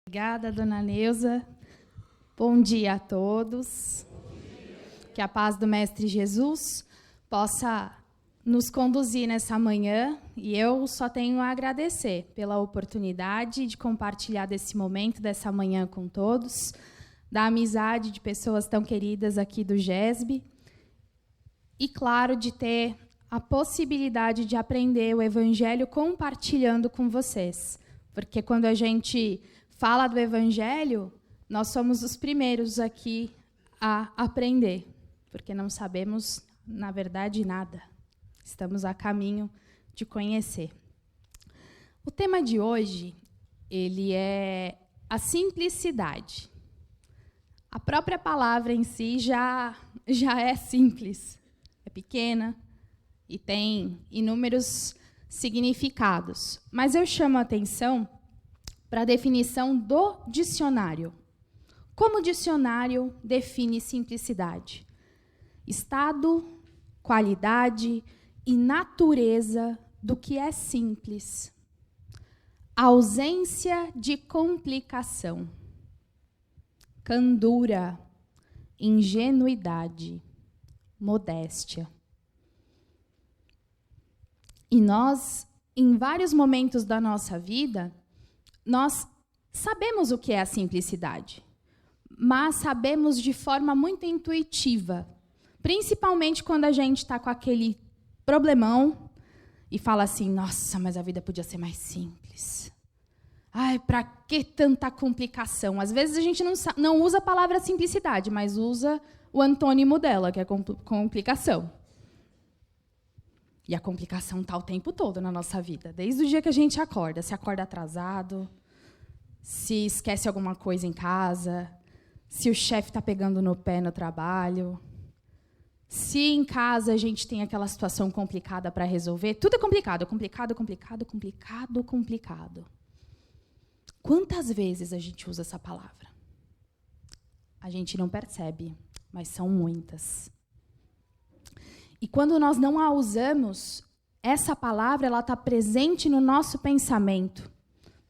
Obrigada, dona Neuza. Bom dia a todos. Que a paz do Mestre Jesus possa nos conduzir nessa manhã, e eu só tenho a agradecer pela oportunidade de compartilhar desse momento, dessa manhã com todos, da amizade de pessoas tão queridas aqui do GESB, e, claro, de ter a possibilidade de aprender o Evangelho compartilhando com vocês. Porque quando a gente fala do Evangelho, nós somos os primeiros aqui a aprender, porque não sabemos, na verdade, nada. Estamos a caminho de conhecer. O tema de hoje, ele é a simplicidade. A própria palavra em si já é simples, é pequena e tem inúmeros significados. Mas eu chamo a atenção para a definição do dicionário. Como o dicionário define simplicidade? Estado, qualidade e natureza do que é simples. Ausência de complicação. Candura, ingenuidade, modéstia. E nós, em vários momentos da nossa vida, nós sabemos o que é a simplicidade, mas sabemos de forma muito intuitiva, principalmente quando a gente está com aquele problemão e fala assim, nossa, mas a vida podia ser mais simples. Ai, para que tanta complicação? Às vezes a gente não usa a palavra simplicidade, mas usa o antônimo dela, que é complicação. E a complicação está o tempo todo na nossa vida, desde o dia que a gente acorda. Se acorda atrasado, se esquece alguma coisa em casa, se o chefe está pegando no pé no trabalho, se em casa a gente tem aquela situação complicada para resolver. Tudo é complicado, complicado, complicado, complicado, complicado. Quantas vezes a gente usa essa palavra? A gente não percebe, mas são muitas. E quando nós não a usamos, essa palavra ela está presente no nosso pensamento,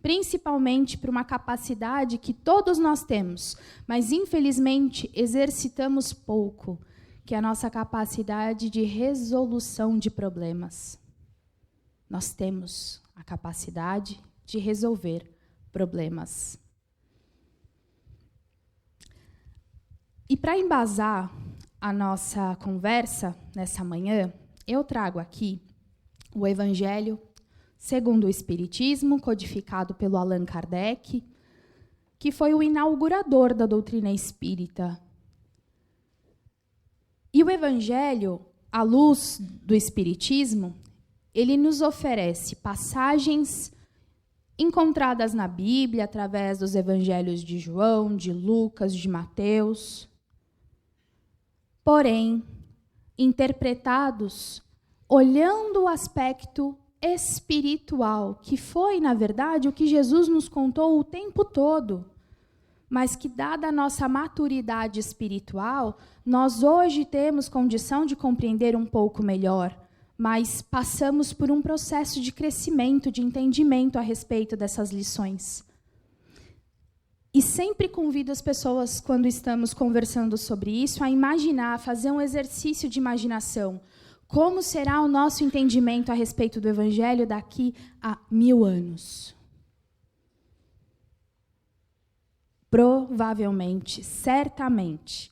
principalmente por uma capacidade que todos nós temos, mas, infelizmente, exercitamos pouco, que é a nossa capacidade de resolução de problemas. Nós temos a capacidade de resolver problemas. E para embasar a nossa conversa nessa manhã, eu trago aqui o Evangelho segundo o Espiritismo, codificado pelo Allan Kardec, que foi o inaugurador da doutrina espírita. E o Evangelho, à luz do Espiritismo, ele nos oferece passagens encontradas na Bíblia, através dos Evangelhos de João, de Lucas, de Mateus, porém, interpretados olhando o aspecto espiritual, que foi, na verdade, o que Jesus nos contou o tempo todo, mas que, dada a nossa maturidade espiritual, nós hoje temos condição de compreender um pouco melhor, mas passamos por um processo de crescimento, de entendimento a respeito dessas lições. E sempre convido as pessoas, quando estamos conversando sobre isso, a imaginar, a fazer um exercício de imaginação. Como será o nosso entendimento a respeito do Evangelho daqui a 1000 anos? Provavelmente, certamente,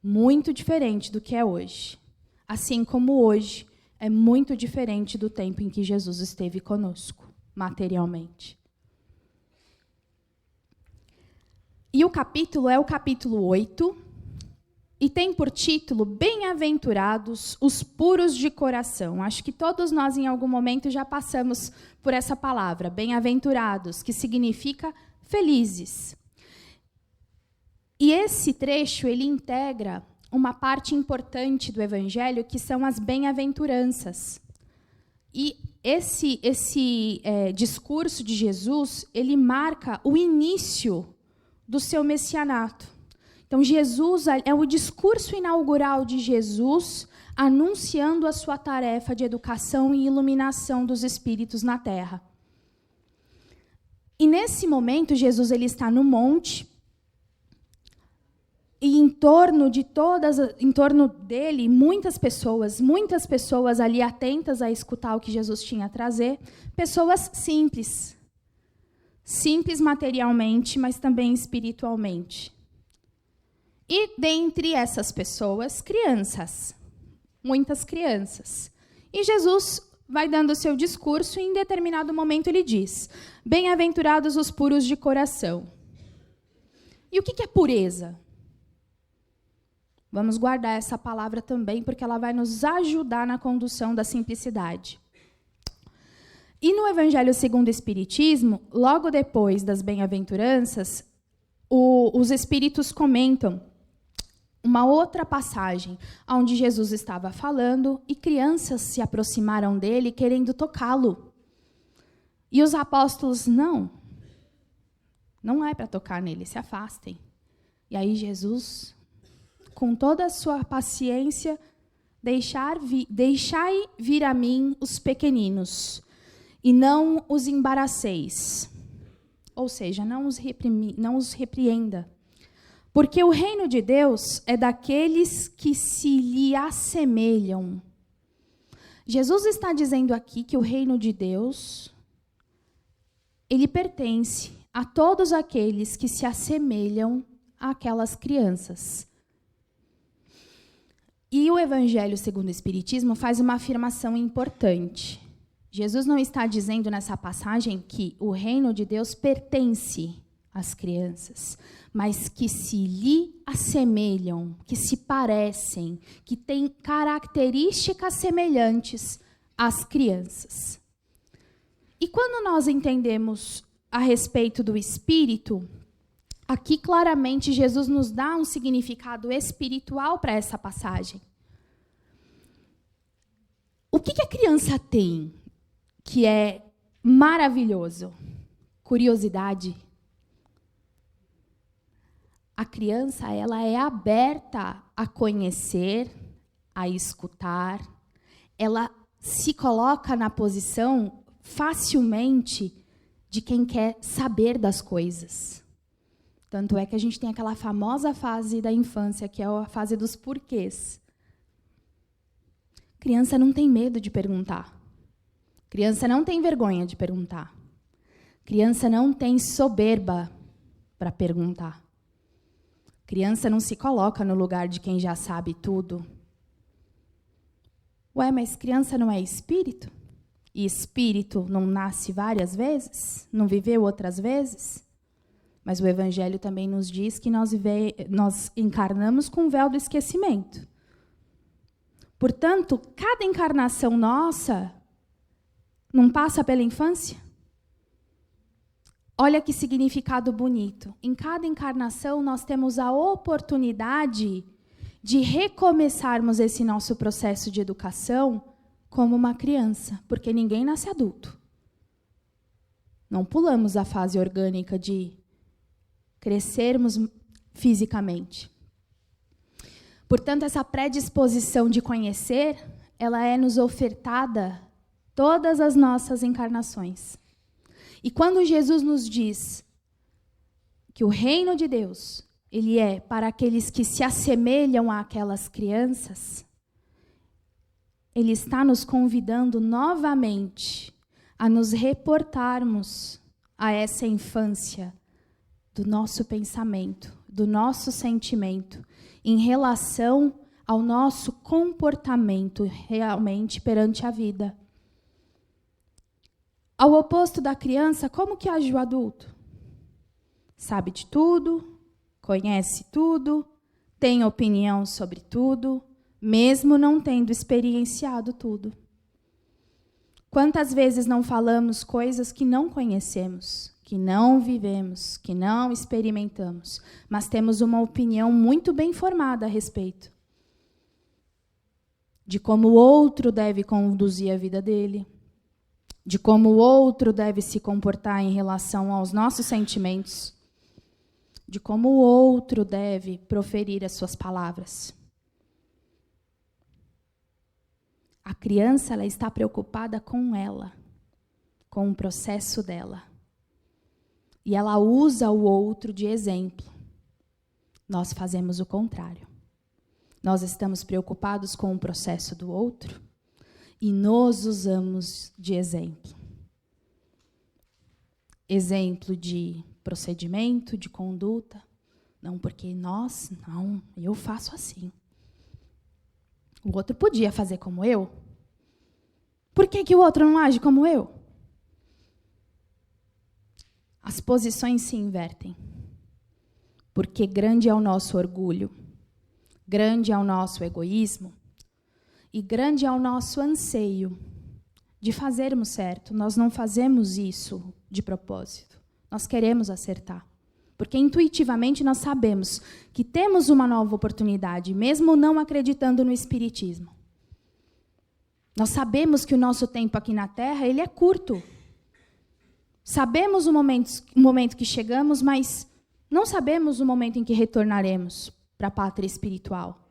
muito diferente do que é hoje. Assim como hoje é muito diferente do tempo em que Jesus esteve conosco, materialmente. E o capítulo é o capítulo 8, e tem por título Bem-aventurados os puros de coração. Acho que todos nós, em algum momento, já passamos por essa palavra, bem-aventurados, que significa felizes. E esse trecho, ele integra uma parte importante do Evangelho, que são as bem-aventuranças. E esse discurso de Jesus, ele marca o início do seu messianato. Então, Jesus é o discurso inaugural de Jesus anunciando a sua tarefa de educação e iluminação dos espíritos na Terra. E nesse momento, Jesus ele está no monte, e em torno dele, muitas pessoas ali atentas a escutar o que Jesus tinha a trazer, pessoas simples materialmente, mas também espiritualmente. E dentre essas pessoas, crianças, muitas crianças. E Jesus vai dando o seu discurso e em determinado momento ele diz: bem-aventurados os puros de coração. E o que é pureza? Vamos guardar essa palavra também, porque ela vai nos ajudar na condução da simplicidade. E no Evangelho segundo o Espiritismo, logo depois das bem-aventuranças, os Espíritos comentam uma outra passagem, onde Jesus estava falando e crianças se aproximaram dele querendo tocá-lo. E os apóstolos, não é para tocar nele, se afastem. E aí Jesus, com toda a sua paciência, deixai vir a mim os pequeninos, e não os embaraceis. Ou seja, não os repreenda. Porque o reino de Deus é daqueles que se lhe assemelham. Jesus está dizendo aqui que o reino de Deus, ele pertence a todos aqueles que se assemelham àquelas crianças. E o Evangelho segundo o Espiritismo faz uma afirmação importante. Jesus não está dizendo nessa passagem que o reino de Deus pertence às crianças, mas que se lhe assemelham, que se parecem, que têm características semelhantes às crianças. E quando nós entendemos a respeito do Espírito, aqui claramente Jesus nos dá um significado espiritual para essa passagem. O que a criança tem que é maravilhoso? Curiosidade. A criança, ela é aberta a conhecer, a escutar. Ela se coloca na posição facilmente de quem quer saber das coisas. Tanto é que a gente tem aquela famosa fase da infância, que é a fase dos porquês. Criança não tem medo de perguntar. Criança não tem vergonha de perguntar. Criança não tem soberba para perguntar. Criança não se coloca no lugar de quem já sabe tudo. Ué, mas criança não é espírito? E espírito não nasce várias vezes? Não viveu outras vezes? Mas o Evangelho também nos diz que nós encarnamos com o véu do esquecimento. Portanto, cada encarnação nossa não passa pela infância? Olha que significado bonito. Em cada encarnação, nós temos a oportunidade de recomeçarmos esse nosso processo de educação como uma criança, porque ninguém nasce adulto. Não pulamos a fase orgânica de crescermos fisicamente. Portanto, essa predisposição de conhecer, ela é nos ofertada todas as nossas encarnações. E quando Jesus nos diz que o reino de Deus, ele é para aqueles que se assemelham àquelas crianças, ele está nos convidando novamente a nos reportarmos a essa infância do nosso pensamento, do nosso sentimento, em relação ao nosso comportamento realmente perante a vida. Ao oposto da criança, como que age o adulto? Sabe de tudo, conhece tudo, tem opinião sobre tudo, mesmo não tendo experienciado tudo. Quantas vezes não falamos coisas que não conhecemos, que não vivemos, que não experimentamos, mas temos uma opinião muito bem formada a respeito de como o outro deve conduzir a vida dele, de como o outro deve se comportar em relação aos nossos sentimentos, de como o outro deve proferir as suas palavras. A criança, ela está preocupada com ela, com o processo dela. E ela usa o outro de exemplo. Nós fazemos o contrário. Nós estamos preocupados com o processo do outro e nos usamos de exemplo. Exemplo de procedimento, de conduta. Não, porque eu faço assim. O outro podia fazer como eu. Por que o outro não age como eu? As posições se invertem. Porque grande é o nosso orgulho, grande é o nosso egoísmo e grande é o nosso anseio de fazermos certo. Nós não fazemos isso de propósito. Nós queremos acertar. Porque intuitivamente nós sabemos que temos uma nova oportunidade, mesmo não acreditando no espiritismo. Nós sabemos que o nosso tempo aqui na Terra ele é curto. Sabemos o momento que chegamos, mas não sabemos o momento em que retornaremos para a pátria espiritual.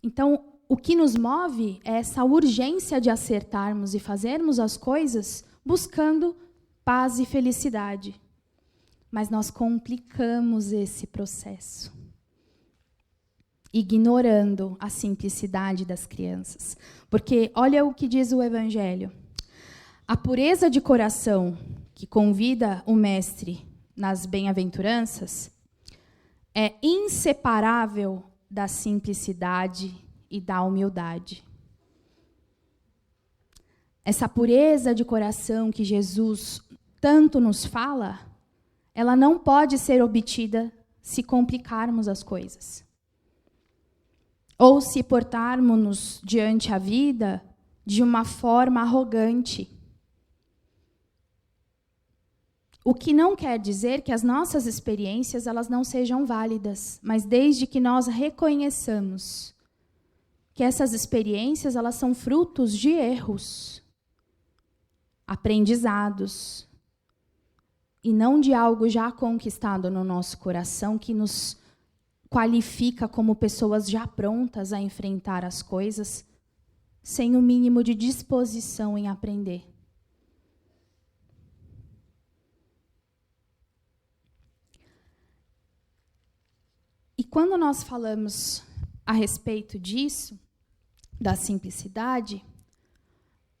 Então, o que nos move é essa urgência de acertarmos e fazermos as coisas buscando paz e felicidade. Mas nós complicamos esse processo, ignorando a simplicidade das crianças. Porque olha o que diz o Evangelho. A pureza de coração que convida o Mestre nas bem-aventuranças é inseparável da simplicidade e da humildade. Essa pureza de coração que Jesus tanto nos fala, ela não pode ser obtida se complicarmos as coisas. Ou se portarmos-nos diante a vida de uma forma arrogante. O que não quer dizer que as nossas experiências elas não sejam válidas, mas desde que nós reconheçamos que essas experiências elas são frutos de erros, aprendizados, e não de algo já conquistado no nosso coração que nos qualifica como pessoas já prontas a enfrentar as coisas sem o mínimo de disposição em aprender. E quando nós falamos a respeito disso, da simplicidade,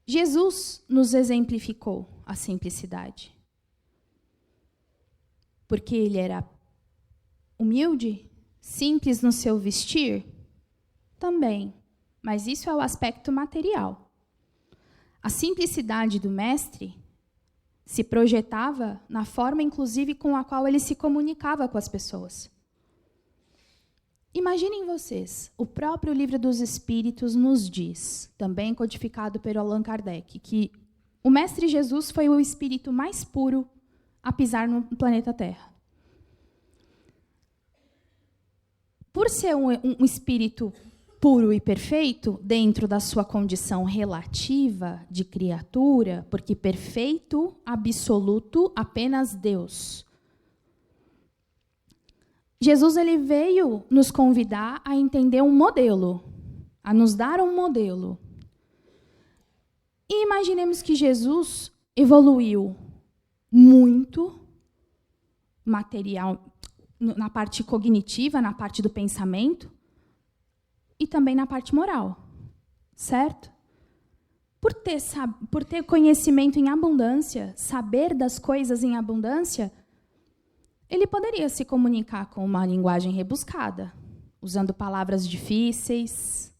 Jesus nos exemplificou a simplicidade. Porque ele era humilde, simples no seu vestir? Também, mas isso é o aspecto material. A simplicidade do Mestre se projetava na forma, inclusive, com a qual ele se comunicava com as pessoas. Imaginem vocês, o próprio Livro dos Espíritos nos diz, também codificado pelo Allan Kardec, que o Mestre Jesus foi o espírito mais puro a pisar no planeta Terra. Por ser um espírito puro e perfeito, dentro da sua condição relativa de criatura, porque perfeito, absoluto, apenas Deus. Jesus ele veio nos convidar a entender um modelo, a nos dar um modelo. E imaginemos que Jesus evoluiu muito material, na parte cognitiva, na parte do pensamento e também na parte moral, certo? Por ter conhecimento em abundância, saber das coisas em abundância, ele poderia se comunicar com uma linguagem rebuscada, usando palavras difíceis,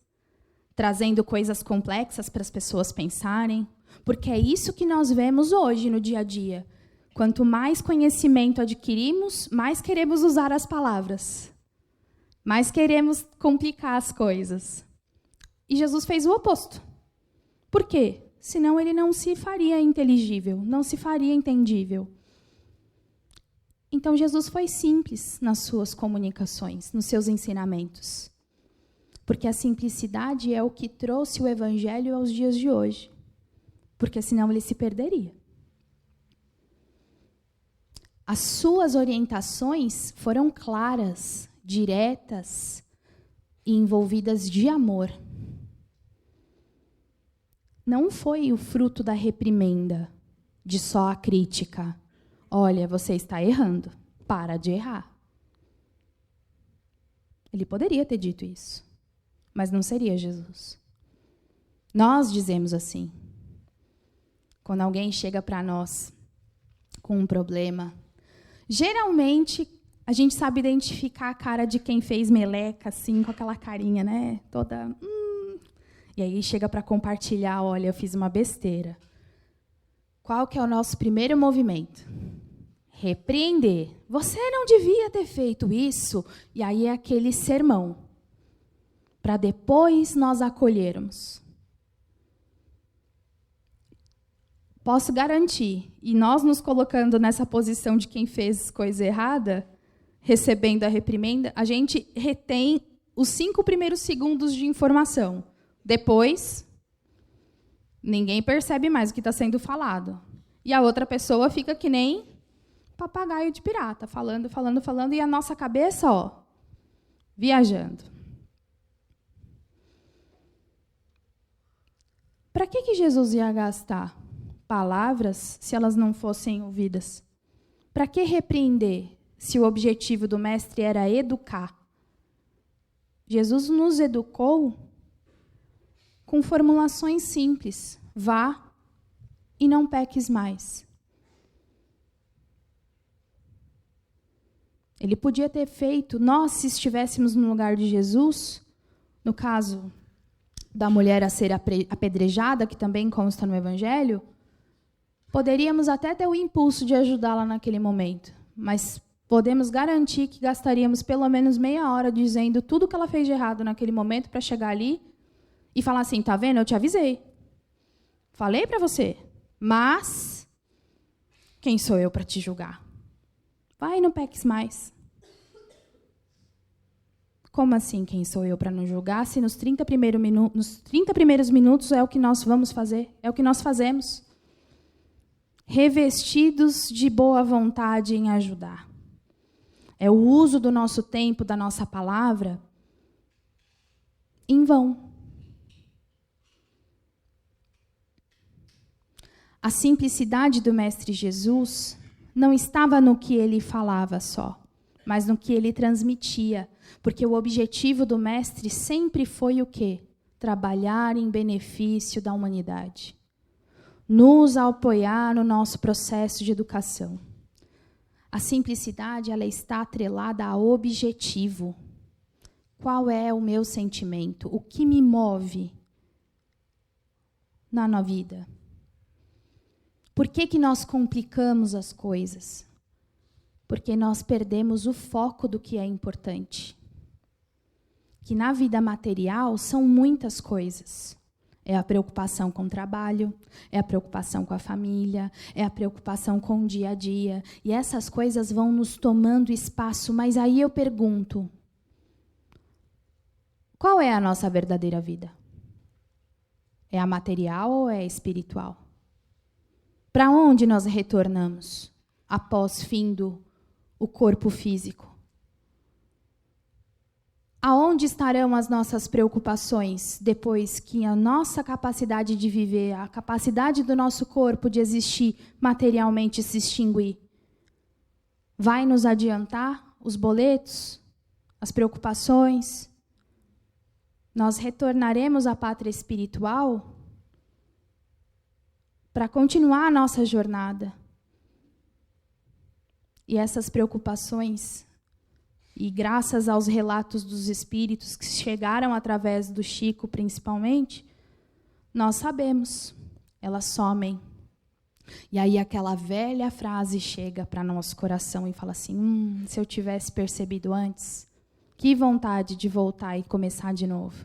trazendo coisas complexas para as pessoas pensarem, porque é isso que nós vemos hoje no dia a dia. Quanto mais conhecimento adquirimos, mais queremos usar as palavras, mais queremos complicar as coisas. E Jesus fez o oposto. Por quê? Senão ele não se faria inteligível, não se faria entendível. Então, Jesus foi simples nas suas comunicações, nos seus ensinamentos. Porque a simplicidade é o que trouxe o Evangelho aos dias de hoje. Porque senão ele se perderia. As suas orientações foram claras, diretas e envolvidas de amor. Não foi o fruto da reprimenda, de só a crítica, olha, você está errando, para de errar. Ele poderia ter dito isso, mas não seria Jesus. Nós dizemos assim. Quando alguém chega para nós com um problema, geralmente a gente sabe identificar a cara de quem fez meleca, assim, com aquela carinha, né? Toda. E aí chega para compartilhar, olha, eu fiz uma besteira. Qual que é o nosso primeiro movimento? Repreender. Você não devia ter feito isso. E aí é aquele sermão, para depois nós acolhermos. Posso garantir, e nós nos colocando nessa posição de quem fez coisa errada, recebendo a reprimenda, a gente retém os 5 primeiros segundos de informação. Depois, ninguém percebe mais o que está sendo falado. E a outra pessoa fica que nem papagaio de pirata, falando, e a nossa cabeça, ó, viajando. Para que Jesus ia gastar palavras se elas não fossem ouvidas? Para que repreender se o objetivo do mestre era educar? Jesus nos educou com formulações simples. Vá e não peques mais. Ele podia ter feito, nós, se estivéssemos no lugar de Jesus, no caso da mulher a ser apedrejada, que também consta no Evangelho, poderíamos até ter o impulso de ajudá-la naquele momento, mas podemos garantir que gastaríamos pelo menos meia hora dizendo tudo que ela fez de errado naquele momento para chegar ali e falar assim, tá vendo? Eu te avisei. Falei para você, mas quem sou eu para te julgar? Vai, não peques mais. Como assim, quem sou eu para não julgar, se nos 30 primeiros minutos é o que nós vamos fazer, é o que nós fazemos. Revestidos de boa vontade em ajudar. É o uso do nosso tempo, da nossa palavra, em vão. A simplicidade do Mestre Jesus não estava no que ele falava só, mas no que ele transmitia. Porque o objetivo do Mestre sempre foi o quê? Trabalhar em benefício da humanidade. Nos apoiar no nosso processo de educação. A simplicidade, ela está atrelada a objetivo. Qual é o meu sentimento? O que me move na vida? Por que nós complicamos as coisas? Porque nós perdemos o foco do que é importante. Que na vida material são muitas coisas. É a preocupação com o trabalho, é a preocupação com a família, é a preocupação com o dia a dia. E essas coisas vão nos tomando espaço. Mas aí eu pergunto, qual é a nossa verdadeira vida? É a material ou é a espiritual? Para onde nós retornamos após findo o corpo físico? Aonde estarão as nossas preocupações depois que a nossa capacidade de viver, a capacidade do nosso corpo de existir materialmente se extinguir? Vai nos adiantar os boletos, as preocupações? Nós retornaremos à pátria espiritual para continuar a nossa jornada. E essas preocupações, e graças aos relatos dos espíritos que chegaram através do Chico, principalmente, nós sabemos, elas somem. E aí aquela velha frase chega para nosso coração e fala assim, se eu tivesse percebido antes, que vontade de voltar e começar de novo.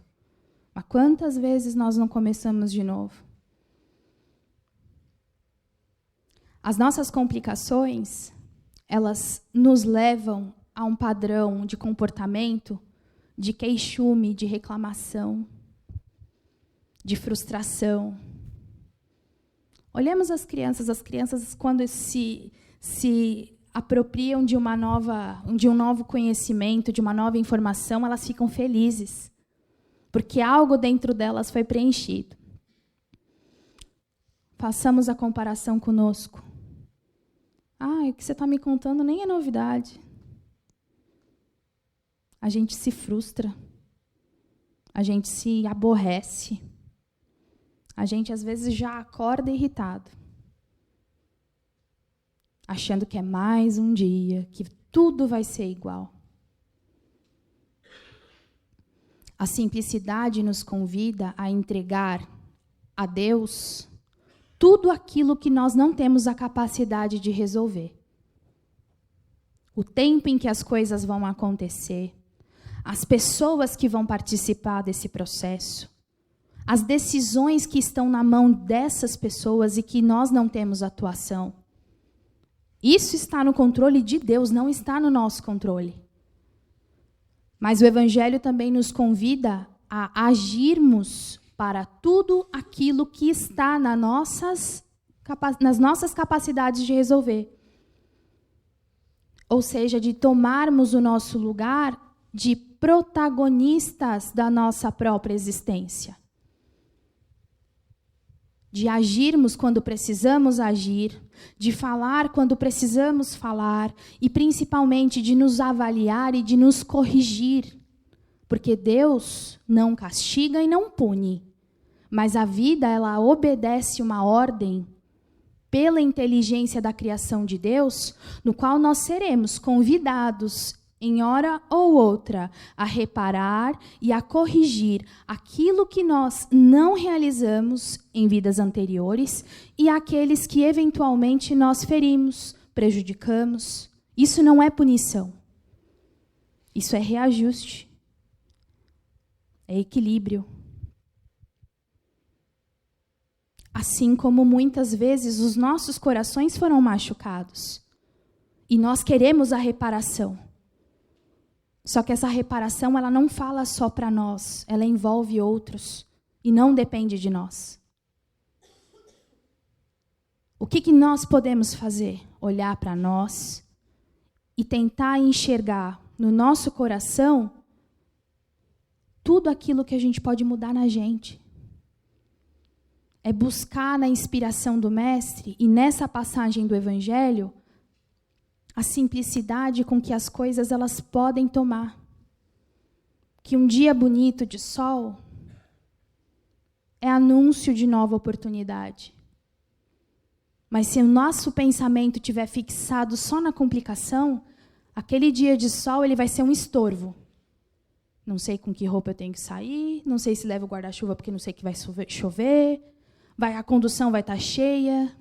Mas quantas vezes nós não começamos de novo? As nossas complicações, elas nos levam a um padrão de comportamento, de queixume, de reclamação, de frustração. Olhemos as crianças quando se apropriam de um novo conhecimento, de uma nova informação, elas ficam felizes, porque algo dentro delas foi preenchido. Façamos a comparação conosco. o que você está me contando nem é novidade. A gente se frustra. A gente se aborrece. A gente, às vezes, já acorda irritado. Achando que é mais um dia, que tudo vai ser igual. A simplicidade nos convida a entregar a Deus tudo aquilo que nós não temos a capacidade de resolver. O tempo em que as coisas vão acontecer, as pessoas que vão participar desse processo, as decisões que estão na mão dessas pessoas e que nós não temos atuação. Isso está no controle de Deus, não está no nosso controle. Mas o Evangelho também nos convida a agirmos para tudo aquilo que está nas nossas capacidades de resolver. Ou seja, de tomarmos o nosso lugar de protagonistas da nossa própria existência. De agirmos quando precisamos agir, de falar quando precisamos falar, e principalmente de nos avaliar e de nos corrigir. Porque Deus não castiga e não pune, mas a vida, ela obedece uma ordem pela inteligência da criação de Deus, no qual nós seremos convidados, em hora ou outra, a reparar e a corrigir aquilo que nós não realizamos em vidas anteriores e aqueles que eventualmente nós ferimos, prejudicamos. Isso não é punição. Isso é reajuste. É equilíbrio. Assim como muitas vezes os nossos corações foram machucados e nós queremos a reparação. Só que essa reparação, ela não fala só para nós, ela envolve outros e não depende de nós. O que nós podemos fazer? Olhar para nós e tentar enxergar no nosso coração tudo aquilo que a gente pode mudar na gente. É buscar na inspiração do Mestre e nessa passagem do Evangelho a simplicidade com que as coisas elas podem tomar. Que um dia bonito de sol é anúncio de nova oportunidade. Mas se o nosso pensamento estiver fixado só na complicação, aquele dia de sol ele vai ser um estorvo. Não sei com que roupa eu tenho que sair, não sei se levo guarda-chuva porque não sei que vai chover, a condução vai estar cheia.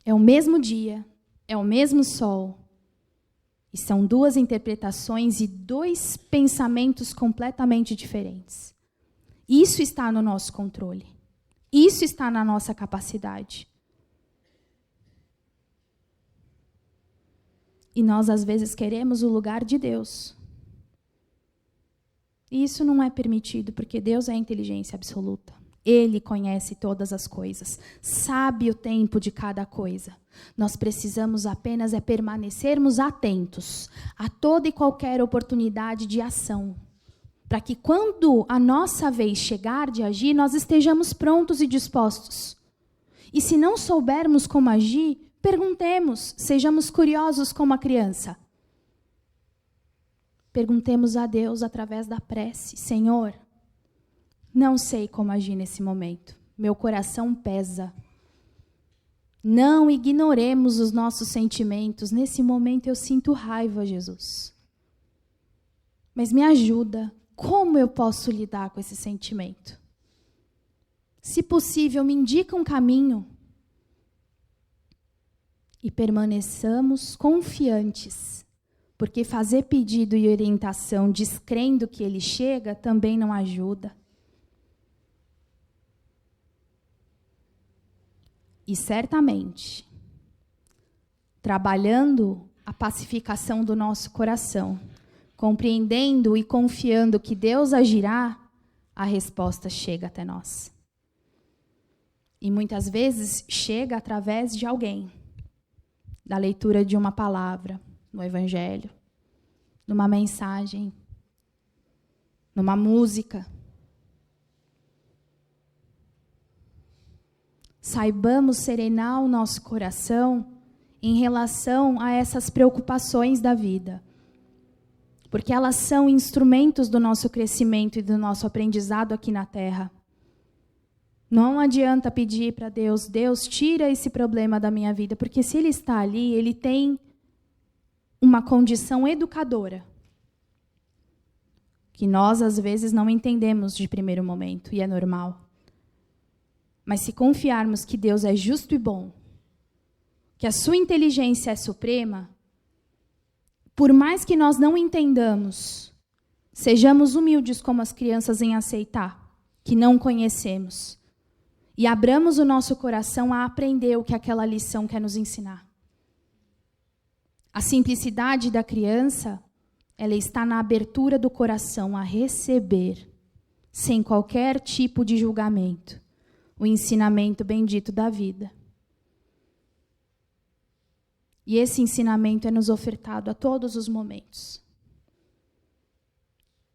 É o mesmo dia. É o mesmo sol. E são duas interpretações e dois pensamentos completamente diferentes. Isso está no nosso controle. Isso está na nossa capacidade. E nós, às vezes, queremos o lugar de Deus. E isso não é permitido, porque Deus é a inteligência absoluta. Ele conhece todas as coisas, sabe o tempo de cada coisa. Nós precisamos apenas permanecermos atentos a toda e qualquer oportunidade de ação, para que quando a nossa vez chegar de agir, nós estejamos prontos e dispostos. E se não soubermos como agir, perguntemos, sejamos curiosos como a criança. Perguntemos a Deus através da prece: Senhor, não sei como agir nesse momento. Meu coração pesa. Não ignoremos os nossos sentimentos. Nesse momento eu sinto raiva, Jesus. Mas me ajuda. Como eu posso lidar com esse sentimento? Se possível, me indica um caminho. E permaneçamos confiantes. Porque fazer pedido e orientação descrendo que ele chega também não ajuda. E certamente, trabalhando a pacificação do nosso coração, compreendendo e confiando que Deus agirá, a resposta chega até nós. E muitas vezes chega através de alguém, da leitura de uma palavra no Evangelho, numa mensagem, numa música. Saibamos serenar o nosso coração em relação a essas preocupações da vida. Porque elas são instrumentos do nosso crescimento e do nosso aprendizado aqui na Terra. Não adianta pedir para Deus, Deus, tira esse problema da minha vida, porque se Ele está ali, Ele tem uma condição educadora, que nós, às vezes, não entendemos de primeiro momento, e é normal. Mas se confiarmos que Deus é justo e bom, que a sua inteligência é suprema, por mais que nós não entendamos, sejamos humildes como as crianças em aceitar, que não conhecemos, e abramos o nosso coração a aprender o que aquela lição quer nos ensinar. A simplicidade da criança, ela está na abertura do coração a receber, sem qualquer tipo de julgamento, o ensinamento bendito da vida. E esse ensinamento é nos ofertado a todos os momentos.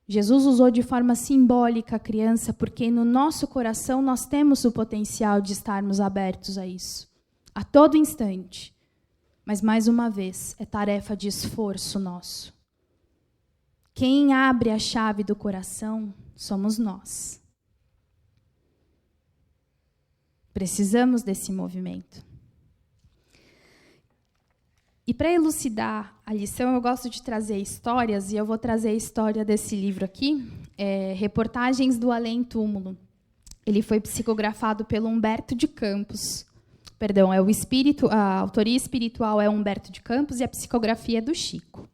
Jesus usou de forma simbólica a criança, porque no nosso coração nós temos o potencial de estarmos abertos a isso, a todo instante. Mas, mais uma vez, é tarefa de esforço nosso. Quem abre a chave do coração somos nós. Precisamos desse movimento. E para elucidar a lição, eu gosto de trazer histórias, e eu vou trazer a história desse livro aqui, Reportagens do Além-Túmulo. Ele foi psicografado pelo Humberto de Campos. Perdão, a autoria espiritual é Humberto de Campos e a psicografia é do Chico.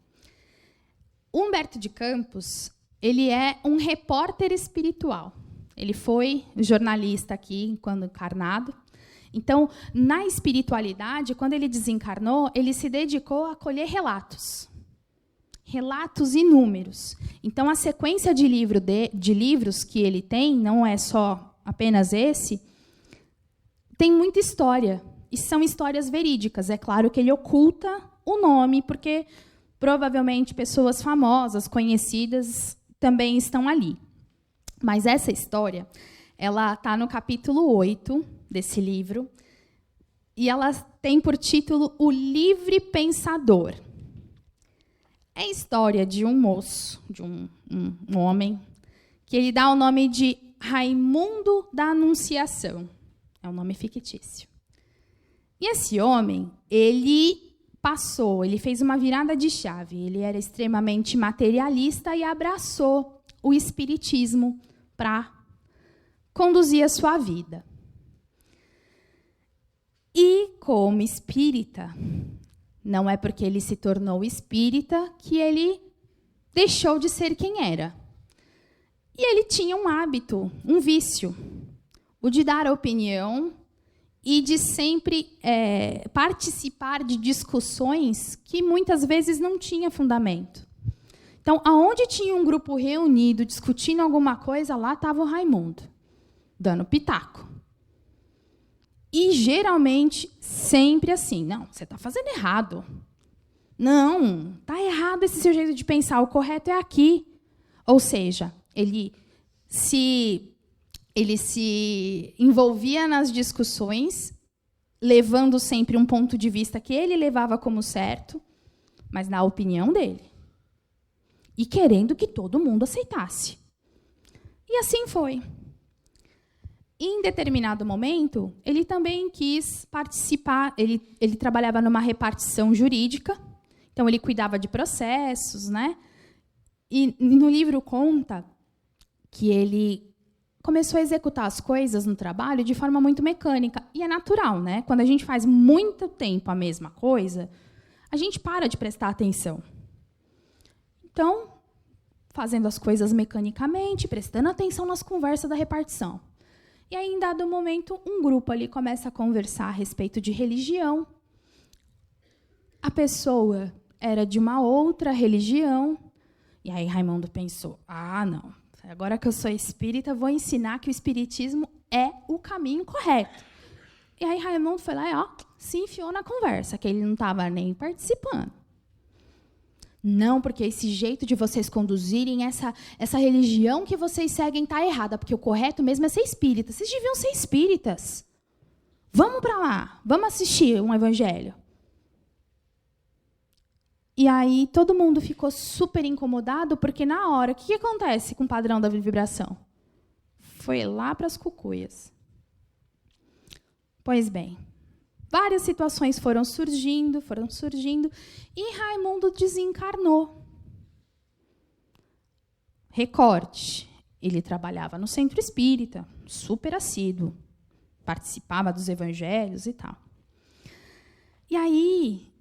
O Humberto de Campos, ele é um repórter espiritual. Ele foi jornalista aqui, quando encarnado. Então, na espiritualidade, quando ele desencarnou, ele se dedicou a colher relatos. Relatos inúmeros. Então, a sequência de livros que ele tem, não é só apenas esse, tem muita história. E são histórias verídicas. É claro que ele oculta o nome, porque provavelmente pessoas famosas, conhecidas, também estão ali. Mas essa história, ela está no capítulo 8 desse livro, e ela tem por título O Livre Pensador. É a história de um moço, de um homem, que ele dá o nome de Raimundo da Anunciação. É um nome fictício. E esse homem, ele fez uma virada de chave. Ele era extremamente materialista e abraçou o espiritismo para conduzir a sua vida. E, como espírita, não é porque ele se tornou espírita que ele deixou de ser quem era. E ele tinha um hábito, um vício, o de dar opinião e de sempre participar de discussões que muitas vezes não tinha fundamento. Então, aonde tinha um grupo reunido discutindo alguma coisa, lá estava o Raimundo, dando pitaco. E, geralmente, sempre assim. Não, você está fazendo errado. Não, está errado esse seu jeito de pensar. O correto é aqui. Ou seja, ele se envolvia nas discussões, levando sempre um ponto de vista que ele levava como certo, mas na opinião dele. E querendo que todo mundo aceitasse. E assim foi. Em determinado momento, ele também quis participar. Ele trabalhava numa repartição jurídica, então ele cuidava de processos, né? E no livro conta que ele começou a executar as coisas no trabalho de forma muito mecânica. E é natural, né? Quando a gente faz muito tempo a mesma coisa, a gente para de prestar atenção. Então, fazendo as coisas mecanicamente, prestando atenção nas conversas da repartição. E aí, em dado momento, um grupo ali começa a conversar a respeito de religião. A pessoa era de uma outra religião. E aí Raimundo pensou, não, agora que eu sou espírita, vou ensinar que o espiritismo é o caminho correto. E aí Raimundo foi lá e se enfiou na conversa, que ele não estava nem participando. Não, porque esse jeito de vocês conduzirem essa religião que vocês seguem está errada, porque o correto mesmo é ser espírita. Vocês deviam ser espíritas. Vamos para lá, vamos assistir um evangelho. E aí todo mundo ficou super incomodado, porque na hora, o que acontece com o padrão da vibração? Foi lá para as cucuias. Pois bem, várias situações foram surgindo, e Raimundo desencarnou. Recorte. Ele trabalhava no centro espírita, super assíduo, participava dos evangelhos e tal. E aí,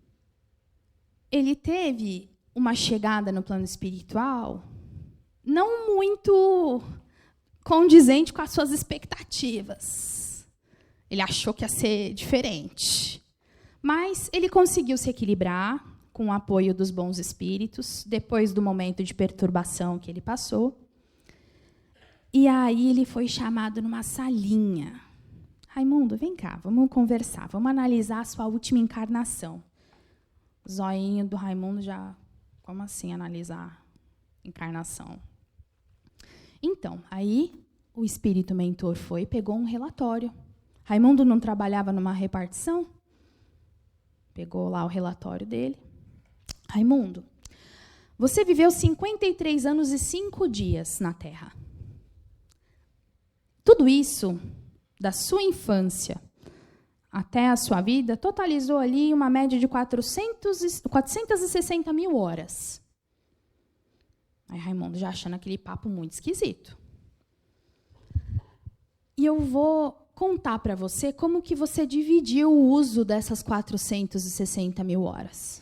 ele teve uma chegada no plano espiritual não muito condizente com as suas expectativas. Ele achou que ia ser diferente. Mas ele conseguiu se equilibrar com o apoio dos bons espíritos, depois do momento de perturbação que ele passou. E aí ele foi chamado numa salinha. Raimundo, vem cá, vamos conversar, vamos analisar a sua última encarnação. O zoinho do Raimundo já... Como assim analisar encarnação? Então, aí o espírito mentor foi, pegou um relatório. Raimundo não trabalhava numa repartição? Pegou lá o relatório dele. Raimundo, você viveu 53 anos e 5 dias na Terra. Tudo isso, da sua infância até a sua vida, totalizou ali uma média de 460 mil horas. Aí Raimundo já achando aquele papo muito esquisito. E eu vou contar para você como que você dividiu o uso dessas 460 mil horas.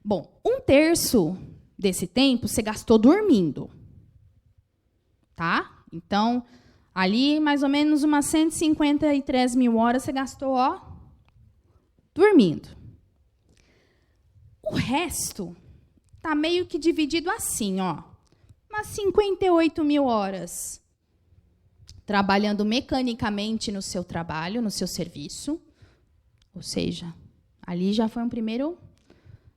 Bom, 1/3 desse tempo você gastou dormindo. Tá? Então, ali, mais ou menos umas 153 mil horas você gastou, dormindo. O resto está meio que dividido assim, umas 58 mil horas trabalhando mecanicamente no seu trabalho, no seu serviço. Ou seja, ali já foi um primeiro...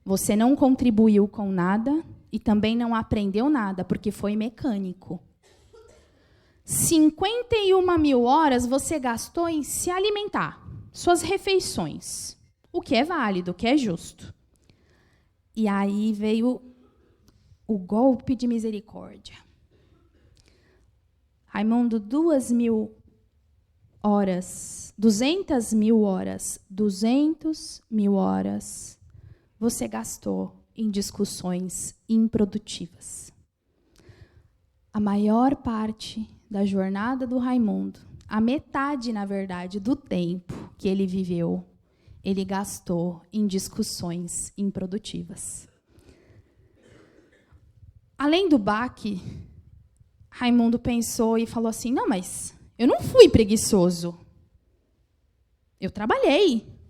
Você não contribuiu com nada e também não aprendeu nada, porque foi mecânico. 51 mil horas você gastou em se alimentar, suas refeições, o que é válido, o que é justo. E aí veio o golpe de misericórdia. Raimundo, 200 mil horas você gastou em discussões improdutivas. A maior parte da jornada do Raimundo, a metade, na verdade, do tempo que ele viveu, ele gastou em discussões improdutivas. Além do baque, Raimundo pensou e falou assim, não, mas eu não fui preguiçoso. Eu trabalhei.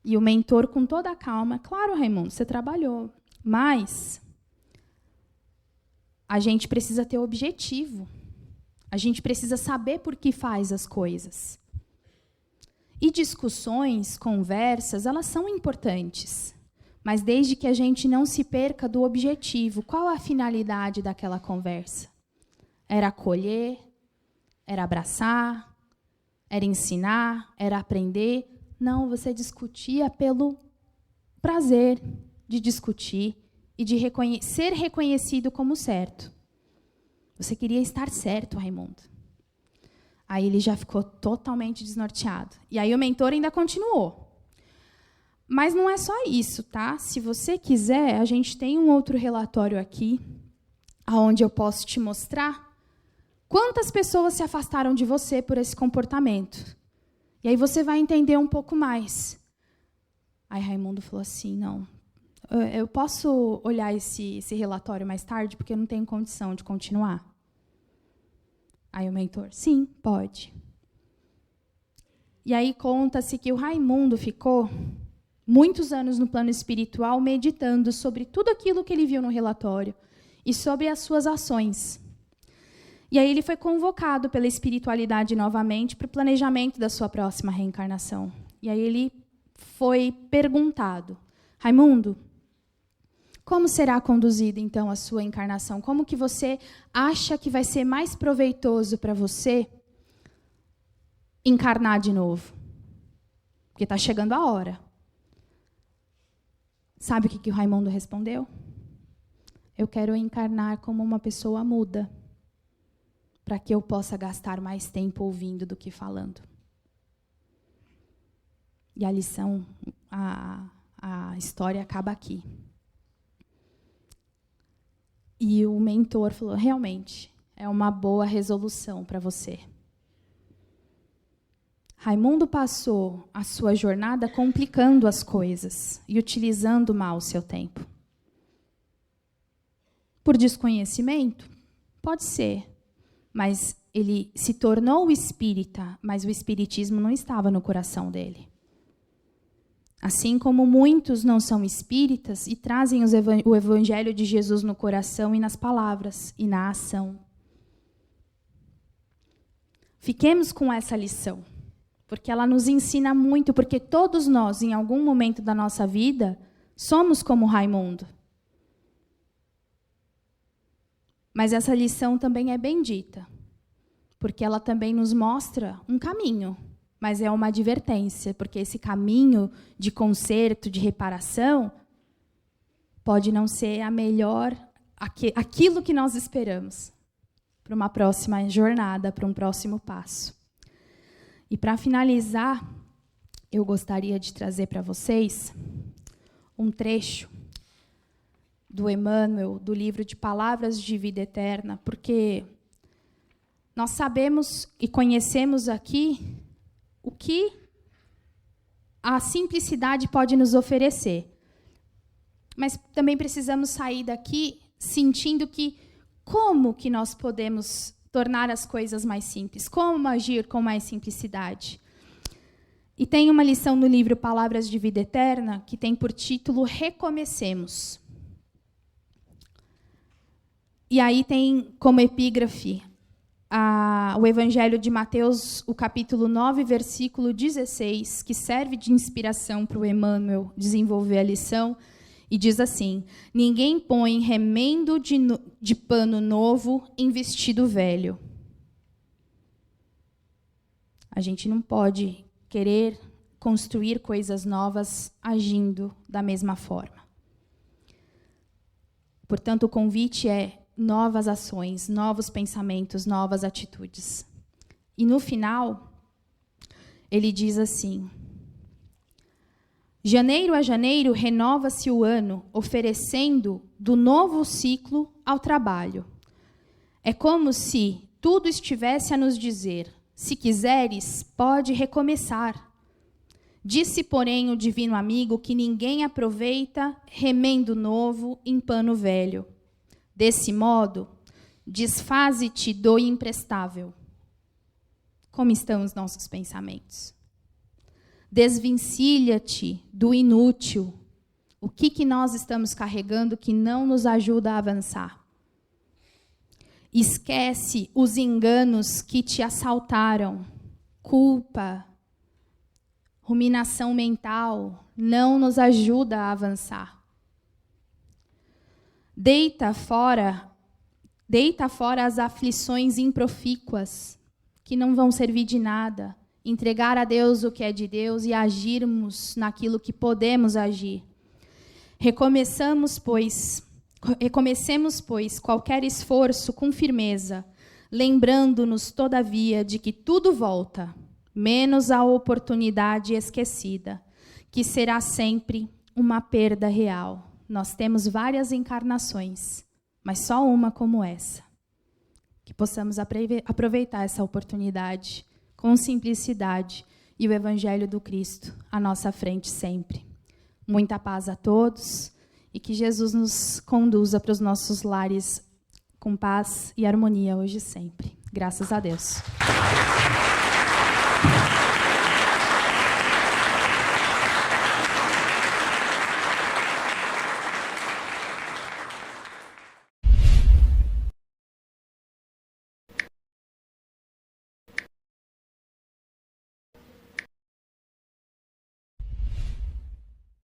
E o mentor, com toda a calma, claro, Raimundo, você trabalhou, mas a gente precisa ter objetivo. A gente precisa saber por que faz as coisas. E discussões, conversas, elas são importantes, mas desde que a gente não se perca do objetivo. Qual a finalidade daquela conversa? Era acolher? Era abraçar? Era ensinar? Era aprender? Não, você discutia pelo prazer de discutir e de ser reconhecido como certo. Você queria estar certo, Raimundo. Aí ele já ficou totalmente desnorteado. E aí o mentor ainda continuou. Mas não é só isso, tá? Se você quiser, a gente tem um outro relatório aqui, onde eu posso te mostrar quantas pessoas se afastaram de você por esse comportamento. E aí você vai entender um pouco mais. Aí Raimundo falou assim, não, eu posso olhar esse relatório mais tarde, porque eu não tenho condição de continuar? Aí o mentor, sim, pode. E aí conta-se que o Raimundo ficou muitos anos no plano espiritual meditando sobre tudo aquilo que ele viu no relatório e sobre as suas ações. E aí ele foi convocado pela espiritualidade novamente para o planejamento da sua próxima reencarnação. E aí ele foi perguntado, Raimundo, como será conduzida, então, a sua encarnação? Como que você acha que vai ser mais proveitoso para você encarnar de novo? Porque está chegando a hora. Sabe o que o Raimundo respondeu? Eu quero encarnar como uma pessoa muda, para que eu possa gastar mais tempo ouvindo do que falando. E a lição, a história acaba aqui. E o mentor falou, realmente, é uma boa resolução para você. Raimundo passou a sua jornada complicando as coisas e utilizando mal o seu tempo. Por desconhecimento? Pode ser. Mas ele se tornou espírita, mas o espiritismo não estava no coração dele. Assim como muitos não são espíritas e trazem o evangelho de Jesus no coração e nas palavras e na ação. Fiquemos com essa lição, porque ela nos ensina muito, porque todos nós, em algum momento da nossa vida, somos como Raimundo. Mas essa lição também é bendita, porque ela também nos mostra um caminho, mas é uma advertência, porque esse caminho de conserto, de reparação, pode não ser a melhor, aquilo que nós esperamos, para uma próxima jornada, para um próximo passo. E para finalizar, eu gostaria de trazer para vocês um trecho do Emmanuel, do livro de Palavras de Vida Eterna, porque nós sabemos e conhecemos aqui o que a simplicidade pode nos oferecer. Mas também precisamos sair daqui sentindo que como que nós podemos tornar as coisas mais simples, como agir com mais simplicidade. E tem uma lição no livro Palavras de Vida Eterna que tem por título Recomecemos. E aí tem como epígrafe o Evangelho de Mateus, o capítulo 9, versículo 16, que serve de inspiração para o Emmanuel desenvolver a lição, e diz assim: ninguém põe remendo de pano novo em vestido velho. A gente não pode querer construir coisas novas agindo da mesma forma. Portanto, o convite é novas ações, novos pensamentos, novas atitudes. E no final, ele diz assim: janeiro a janeiro renova-se o ano, oferecendo do novo ciclo ao trabalho. É como se tudo estivesse a nos dizer: se quiseres, pode recomeçar. Disse, porém, o divino amigo que ninguém aproveita remendo novo em pano velho. Desse modo, desfaze-te do imprestável. Como estão os nossos pensamentos? Desvencilha-te do inútil. O que nós estamos carregando que não nos ajuda a avançar? Esquece os enganos que te assaltaram. Culpa, ruminação mental, não nos ajuda a avançar. Deita fora as aflições improfícuas, que não vão servir de nada. Entregar a Deus o que é de Deus e agirmos naquilo que podemos agir. Recomecemos, pois, qualquer esforço com firmeza, lembrando-nos, todavia, de que tudo volta, menos a oportunidade esquecida, que será sempre uma perda real. Nós temos várias encarnações, mas só uma como essa. Que possamos aproveitar essa oportunidade com simplicidade e o Evangelho do Cristo à nossa frente sempre. Muita paz a todos e que Jesus nos conduza para os nossos lares com paz e harmonia hoje e sempre. Graças a Deus.